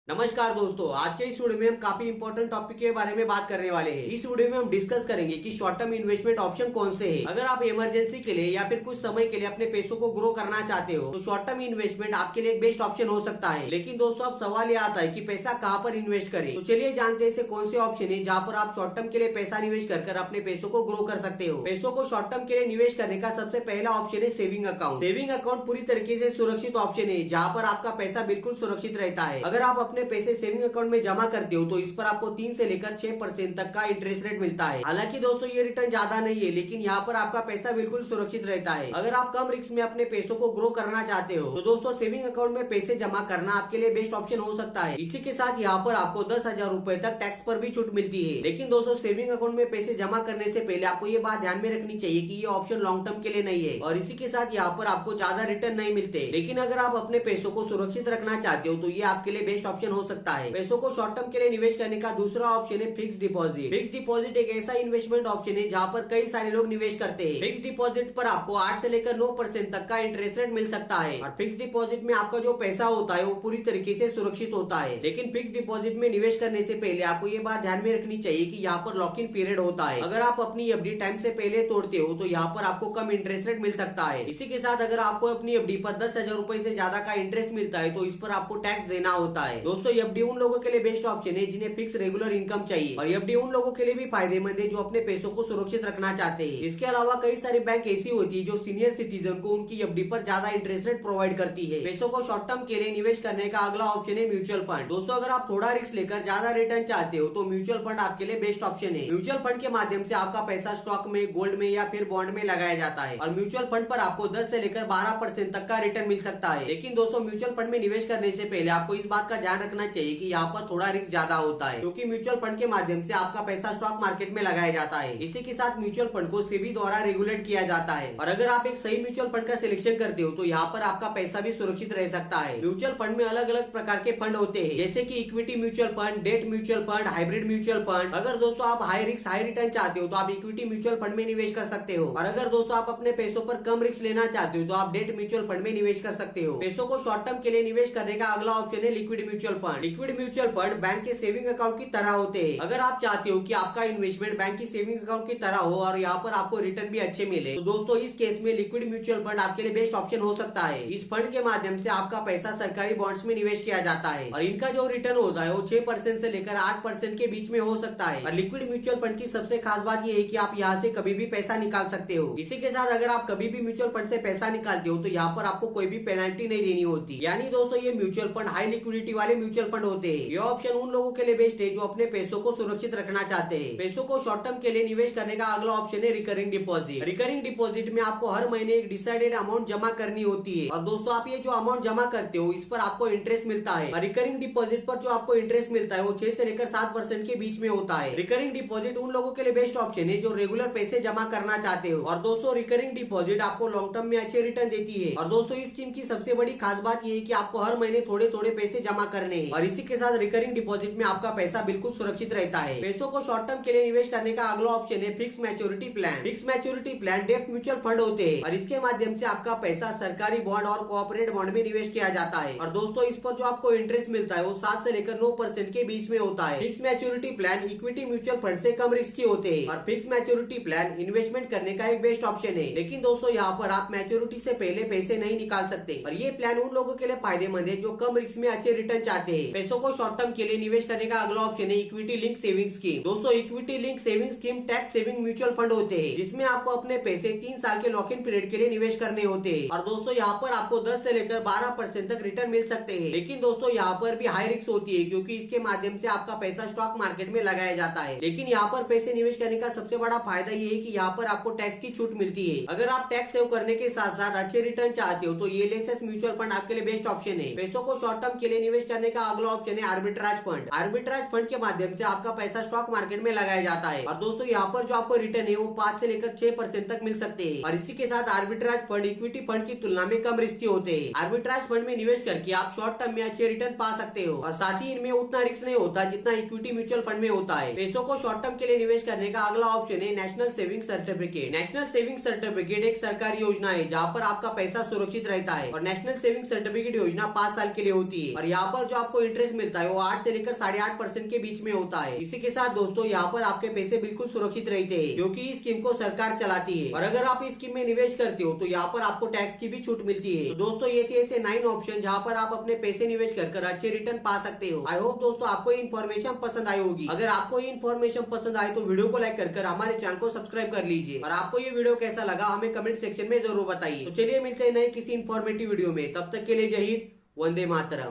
नमस्कार दोस्तों, आज के इस वीडियो में हम काफी इंपॉर्टेंट टॉपिक के बारे में बात करने वाले हैं। इस वीडियो में हम डिस्कस करेंगे कि शॉर्ट टर्म इन्वेस्टमेंट ऑप्शन कौन से हैं। अगर आप इमरजेंसी के लिए या फिर कुछ समय के लिए अपने पैसों को ग्रो करना चाहते हो तो शॉर्ट टर्म इन्वेस्टमेंट आपके लिए एक बेस्ट ऑप्शन हो सकता है। लेकिन दोस्तों अब सवाल ये आता है कि पैसा कहाँ पर इन्वेस्ट करें। तो चलिए जानते हैं ऐसे कौन से ऑप्शन है जहाँ पर आप शॉर्ट टर्म के लिए पैसा निवेश कर अपने पैसों को ग्रो कर सकते हो। पैसों को शॉर्ट टर्म के लिए निवेश करने का सबसे पहला ऑप्शन है सेविंग अकाउंट। सेविंग अकाउंट पूरी तरीके से सुरक्षित ऑप्शन है जहाँ पर आपका पैसा बिल्कुल सुरक्षित रहता है। अगर आप अपने पैसे सेविंग अकाउंट में जमा करते हो तो इस पर आपको 3 से लेकर 6% तक का इंटरेस्ट रेट मिलता है। हालांकि दोस्तों ये रिटर्न ज्यादा नहीं है, लेकिन यहाँ पर आपका पैसा बिल्कुल सुरक्षित रहता है। अगर आप कम रिस्क में अपने पैसों को ग्रो करना चाहते हो तो दोस्तों सेविंग अकाउंट में पैसे जमा करना आपके लिए बेस्ट ऑप्शन हो सकता है। इसी के साथ यहाँ पर आपको 10,000 रूपए तक टैक्स पर भी छूट मिलती है। लेकिन दोस्तों सेविंग अकाउंट में पैसे जमा करने से पहले आपको ये बात ध्यान में रखनी चाहिए कि ये ऑप्शन लॉन्ग टर्म के लिए नहीं है और इसी के साथ यहाँ पर आपको ज्यादा रिटर्न नहीं मिलते। लेकिन अगर आप अपने पैसों को सुरक्षित रखना चाहते हो तो ये आपके लिए बेस्ट ऑप्शन हो सकता है। पैसों को शॉर्ट टर्म के लिए निवेश करने का दूसरा ऑप्शन है फिक्स डिपॉजिट। फिक्स डिपॉजिट एक ऐसा इन्वेस्टमेंट ऑप्शन है जहाँ पर कई सारे लोग निवेश करते हैं। फिक्स डिपॉजिट पर आपको 8 से लेकर 9% तक का इंटरेस्ट रेट मिल सकता है और फिक्स डिपॉजिट में आपका जो पैसा होता है वो पूरी तरीके से सुरक्षित होता है। लेकिन फिक्स डिपॉजिट में निवेश करने से पहले आपको ये बात ध्यान में रखनी चाहिए कि यहाँ पर लॉक इन पीरियड होता है। अगर आप अपनी एफडी टाइम से पहले तोड़ते हो तो यहाँ पर आपको कम इंटरेस्ट रेट मिल सकता है। इसी के साथ अगर आपको अपनी एफडी पर 10,000 रूपए से ज्यादा का इंटरेस्ट मिलता है तो इस पर आपको टैक्स देना होता है। दोस्तों एफडी उन लोगों के लिए बेस्ट ऑप्शन है जिन्हें फिक्स रेगुलर इनकम चाहिए और एफडी उन लोगों के लिए भी फायदेमंद है जो अपने पैसों को सुरक्षित रखना चाहते हैं। इसके अलावा कई सारी बैंक ऐसी होती है जो सीनियर सिटीजन को उनकी एफडी पर ज्यादा इंटरेस्ट रेट प्रोवाइड करती है। पैसों को शॉर्ट टर्म के लिए निवेश करने का अगला ऑप्शन है म्यूचुअल फंड। दोस्तों अगर आप थोड़ा रिस्क लेकर ज्यादा रिटर्न चाहते हो तो म्यूचुअल फंड आपके लिए बेस्ट ऑप्शन है। म्यूचुअल फंड के माध्यम से आपका पैसा स्टॉक में, गोल्ड में या फिर बॉन्ड में लगाया जाता है और म्यूचुअल फंड पर आपको 10 से लेकर 12% तक का रिटर्न मिल सकता है। लेकिन दोस्तों म्यूचुअल फंड में निवेश करने से पहले आपको इस बात का ध्यान रखना चाहिए कि यहाँ पर थोड़ा रिस्क ज्यादा होता है क्योंकि म्यूचुअल फंड के माध्यम से आपका पैसा स्टॉक मार्केट में लगाया जाता है। इसी के साथ म्यूचुअल फंड को सेबी द्वारा रेगुलेट किया जाता है और अगर आप एक सही म्यूचुअल फंड का सिलेक्शन करते हो तो यहाँ पर आपका पैसा भी सुरक्षित रह सकता है। म्यूचुअल फंड में अलग अलग प्रकार के फंड होते हैं जैसे कि equity mutual fund, debt mutual fund, hybrid mutual fund. अगर दोस्तों आप हाई रिस्क हाई रिटर्न चाहते हो तो आप इक्विटी म्यूचुअल फंड में निवेश कर सकते हो और अगर दोस्तों आप अपने पैसों पर कम रिस्क लेना चाहते हो तो आप डेट म्यूचुअल फंड में निवेश कर सकते हो। पैसों को शॉर्ट टर्म के लिए निवेश करने का अगला ऑप्शन है liquid mutual fund. Liquid mutual fund bank के सेविंग अकाउंट की तरह होते हैं। अगर आप चाहते हो कि आपका इन्वेस्टमेंट बैंक की सेविंग अकाउंट की तरह हो और यहाँ पर आपको रिटर्न भी अच्छे मिले तो दोस्तों इस केस में लिक्विड म्यूचुअल फंड आपके लिए बेस्ट ऑप्शन हो सकता है। इस फंड के माध्यम से आपका पैसा सरकारी बॉन्ड्स में निवेश किया जाता है और इनका जो रिटर्न होता है वो 6% से लेकर 8% के बीच में हो सकता है। और लिक्विड म्यूचुअल फंड की सबसे खास बात ये है कि आप यहाँ से कभी भी पैसा निकाल सकते हो। इसी के साथ अगर आप कभी भी म्यूचुअल फंड से पैसा निकालते हो तो यहाँ पर आपको कोई भी पेनल्टी नहीं देनी होती। यानी दोस्तों ये म्यूचुअल फंड हाई लिक्विडिटी वाले म्यूचुअल फंड होते हैं। ये ऑप्शन उन लोगों के लिए बेस्ट है जो अपने पैसों को सुरक्षित रखना चाहते हैं। पैसों को शॉर्ट टर्म के लिए निवेश करने का अगला ऑप्शन है रिकरिंग डिपॉजिट। रिकरिंग डिपॉजिट में आपको हर महीने एक डिसाइडेड अमाउंट जमा करनी होती है और दोस्तों आप ये जो अमाउंट जमा करते हो इस पर आपको इंटरेस्ट मिलता है और रिकरिंग डिपॉजिट पर जो आपको इंटरेस्ट मिलता है वो 6 से लेकर 7% के बीच में होता है। रिकरिंग डिपॉजिट उन लोगों के लिए बेस्ट ऑप्शन है जो रेगुलर पैसे जमा करना चाहते हो और दोस्तों रिकरिंग डिपॉजिट आपको लॉन्ग टर्म में अच्छे रिटर्न देती है। और दोस्तों इस स्कीम की सबसे बड़ी खास बात ये है कि आपको हर महीने थोड़े थोड़े पैसे जमा करने हैं और इसी के साथ रिकरिंग डिपॉजिट में आपका पैसा बिल्कुल सुरक्षित रहता है। पैसों को शॉर्ट टर्म के लिए निवेश करने का अगला ऑप्शन है fix maturity plan. Fix maturity plan debt mutual fund होते हैं और इसके माध्यम से आपका पैसा सरकारी बॉन्ड और कोऑपरेट बॉन्ड में निवेश किया जाता है और दोस्तों इस पर जो आपको इंटरेस्ट मिलता है वो 7 से लेकर 9% के बीच में होता है। Fix maturity plan equity mutual fund से कम रिस्की होते हैं और फिक्स मैच्योरिटी प्लान इन्वेस्टमेंट करने का एक बेस्ट ऑप्शन है। लेकिन दोस्तों यहाँ पर आप मैच्योरिटी से पहले पैसे नहीं निकाल सकते और ये प्लान उन लोगों के लिए फायदेमंद है जो कम रिस्क में अच्छे रिटर्न चाहते हैं। पैसों को शॉर्ट टर्म के लिए निवेश करने का अगला ऑप्शन है इक्विटी लिंक सेविंग स्कीम। दोस्तों equity link saving scheme tax saving mutual fund होते हैं जिसमें आपको अपने पैसे 3 साल के लॉक इन पीरियड के लिए निवेश करने होते हैं और दोस्तों यहाँ पर आपको 10 से लेकर 12% तक रिटर्न मिल सकते हैं। लेकिन दोस्तों यहाँ पर भी हाई रिस्क होती है क्योंकि इसके माध्यम से आपका पैसा स्टॉक मार्केट में लगाया जाता है। लेकिन यहाँ पर पैसे निवेश करने का सबसे बड़ा फायदा ये है कि यहाँ पर आपको टैक्स की छूट मिलती है। अगर आप टैक्स सेव करने के साथ साथ अच्छे रिटर्न चाहते हो तो ELSS म्यूचुअल फंड आपके लिए बेस्ट ऑप्शन है। पैसों को शॉर्ट टर्म के लिए निवेश करने का अगला ऑप्शन है आर्बिट्राज फंड। आर्बिट्राज फंड के माध्यम से आपका पैसा स्टॉक मार्केट में लगाया जाता है और दोस्तों यहाँ पर जो आपको रिटर्न है वो 5 से लेकर 6% तक मिल सकते हैं और इसी के साथ आर्बिट्राज फंड इक्विटी फंड की तुलना में कम रिस्की होते हैं। आर्बिट्राज फंड में निवेश करके आप शॉर्ट टर्म में अच्छे रिटर्न पा सकते हो और साथ ही इनमें उतना रिस्क नहीं होता जितना इक्विटी म्यूचुअल फंड में होता है। पैसों को शॉर्ट टर्म के लिए निवेश करने का अगला ऑप्शन है national saving certificate. National saving certificate एक सरकारी योजना है जहाँ पर आपका पैसा सुरक्षित रहता है और नेशनल सेविंग सर्टिफिकेट योजना 5 साल के लिए होती है और यहाँ पर जो आपको इंटरेस्ट मिलता है वो 8 से लेकर 8.5% के बीच में होता है। इसी के साथ दोस्तों यहाँ पर आपके पैसे बिल्कुल सुरक्षित रहते हैं, क्योंकि इस स्कीम को सरकार चलाती है। और अगर आप इस स्कीम में निवेश करते हो तो यहाँ पर आपको टैक्स की भी छूट मिलती है। तो दोस्तों ये थे ऐसे 9 ऑप्शन जहाँ पर आप अपने पैसे निवेश कर अच्छे रिटर्न पा सकते हो। आई होप दोस्तों आपको ये इन्फॉर्मेशन पसंद आई होगी। अगर आपको ये इन्फॉर्मेशन पसंद आए तो वीडियो को लाइक कर हमारे चैनल को सब्सक्राइब कर लीजिए। और आपको ये वीडियो कैसा लगा हमें कमेंट सेक्शन में जरूर बताइए। तो चलिए मिलते हैं नए किसी इन्फॉर्मेटिव वीडियो में, तब तक के लिए जय हिंद, वंदे मातरम।